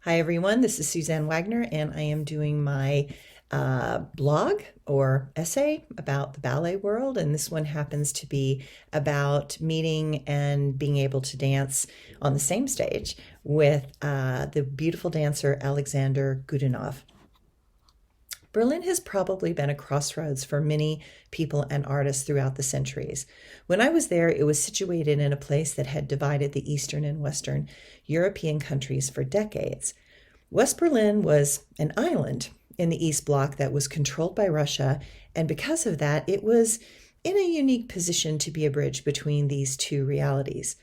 Hi, everyone. This is Suzanne Wagner, and I am doing my blog or essay about the ballet world. And this one happens to be about meeting and being able to dance on the same stage with the beautiful dancer Alexander Godunov. Berlin has probably been a crossroads for many people and artists throughout the centuries. When I was there, it was situated in a place that had divided the Eastern and Western European countries for decades. West Berlin was an island in the East Bloc that was controlled by Russia, and because of that, it was in a unique position to be a bridge between these two realities.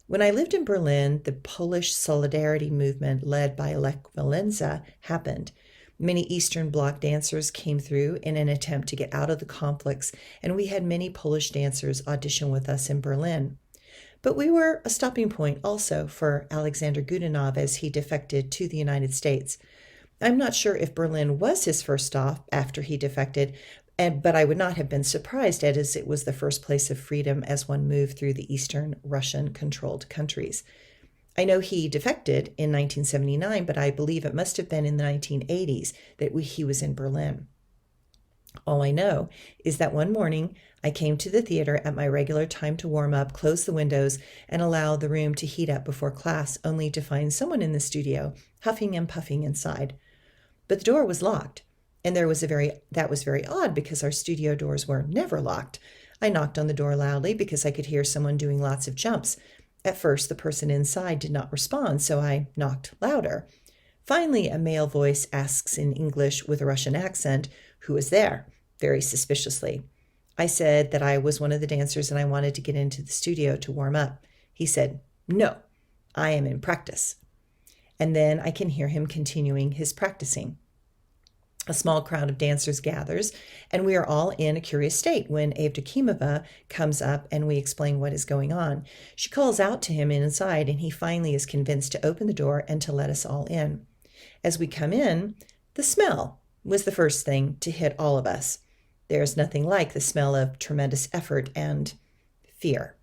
When I lived in Berlin, the Polish Solidarity movement led by Lech Walesa happened. Many Eastern Bloc dancers came through in an attempt to get out of the conflicts, and we had many Polish dancers audition with us in Berlin. But we were a stopping point also for Alexander Godunov as he defected to the United States. I'm not sure if Berlin was his first stop after he defected, but I would not have been surprised as it was the first place of freedom as one moved through the Eastern Russian-controlled countries. I know he defected in 1979, but I believe it must have been in the 1980s that he was in Berlin. All I know is that one morning I came to the theater at my regular time to warm up, close the windows, and allow the room to heat up before class, only to find someone in the studio huffing and puffing inside. But the door was locked, and that was very odd because our studio doors were never locked. I knocked on the door loudly because I could hear someone doing lots of jumps. At first, the person inside did not respond, so I knocked louder. Finally, a male voice asks in English with a Russian accent, "Who is there?" very suspiciously. I said that I was one of the dancers and I wanted to get into the studio to warm up. He said, "No, I am in practice." And then I can hear him continuing his practicing. A small crowd of dancers gathers, and we are all in a curious state when Evdokimova comes up and we explain what is going on. She calls out to him inside, and he finally is convinced to open the door and to let us all in. As we come in, the smell was the first thing to hit all of us. There's nothing like the smell of tremendous effort and fear.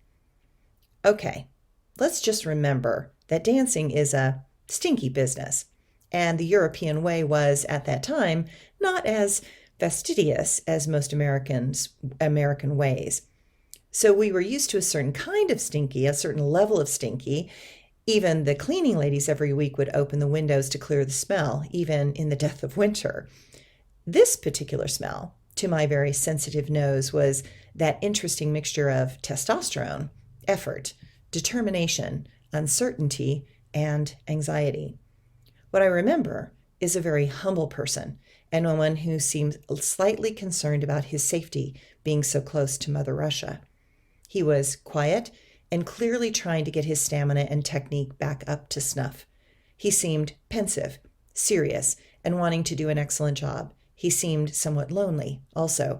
Okay, let's just remember that dancing is a stinky business. And the European way was, at that time, not as fastidious as most American ways. So we were used to a certain kind of stinky, a certain level of stinky. Even the cleaning ladies every week would open the windows to clear the smell, even in the depth of winter. This particular smell, to my very sensitive nose, was that interesting mixture of testosterone, effort, determination, uncertainty, and anxiety. What I remember is a very humble person and one who seemed slightly concerned about his safety being so close to Mother Russia. He was quiet and clearly trying to get his stamina and technique back up to snuff. He seemed pensive, serious, and wanting to do an excellent job. He seemed somewhat lonely also.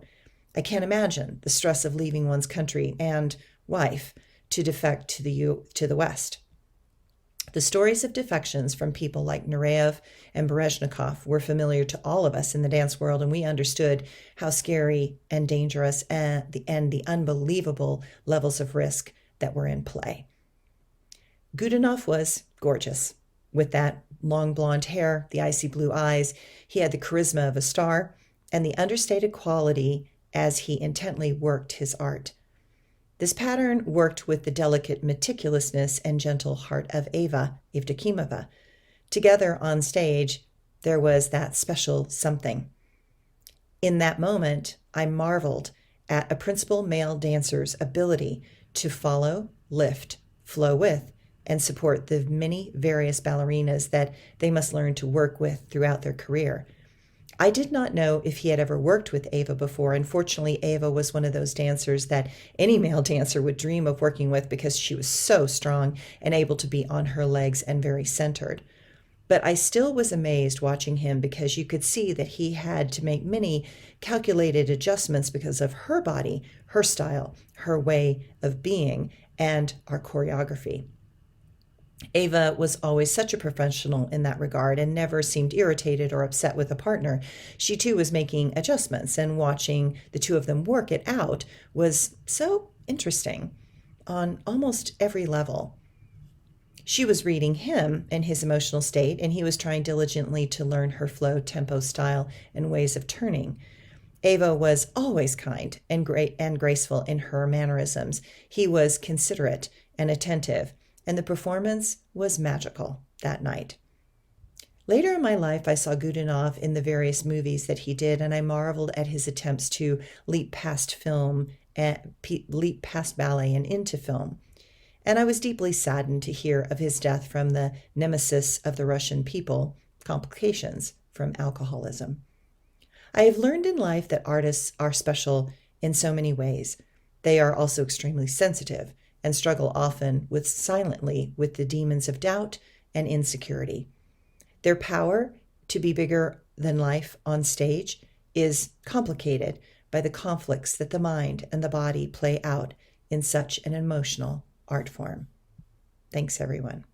I can't imagine the stress of leaving one's country and wife to defect to the West. The stories of defections from people like Nureyev and Berezhnikov were familiar to all of us in the dance world, and we understood how scary and dangerous and the unbelievable levels of risk that were in play. Godunov was gorgeous. With that long blonde hair, the icy blue eyes, he had the charisma of a star and the understated quality as he intently worked his art. This pattern worked with the delicate meticulousness and gentle heart of Eva Evdokimova. Together on stage, there was that special something. In that moment, I marveled at a principal male dancer's ability to follow, lift, flow with, and support the many various ballerinas that they must learn to work with throughout their career. I did not know if he had ever worked with Eva before. Unfortunately, Eva was one of those dancers that any male dancer would dream of working with because she was so strong and able to be on her legs and very centered. But I still was amazed watching him because you could see that he had to make many calculated adjustments because of her body, her style, her way of being, and our choreography. Eva was always such a professional in that regard and never seemed irritated or upset with a partner. She too was making adjustments, and watching the two of them work it out was so interesting on almost every level. She was reading him and his emotional state, and he was trying diligently to learn her flow, tempo, style, and ways of turning. Ava was always kind and great and graceful in her mannerisms. He was considerate and attentive, and the performance was magical that night. Later in my life, I saw Godunov in the various movies that he did, and I marveled at his attempts to leap past film, leap past ballet and into film. And I was deeply saddened to hear of his death from the nemesis of the Russian people, complications from alcoholism. I have learned in life that artists are special in so many ways. They are also extremely sensitive and struggle often silently with the demons of doubt and insecurity. Their power to be bigger than life on stage is complicated by the conflicts that the mind and the body play out in such an emotional art form. Thanks, everyone.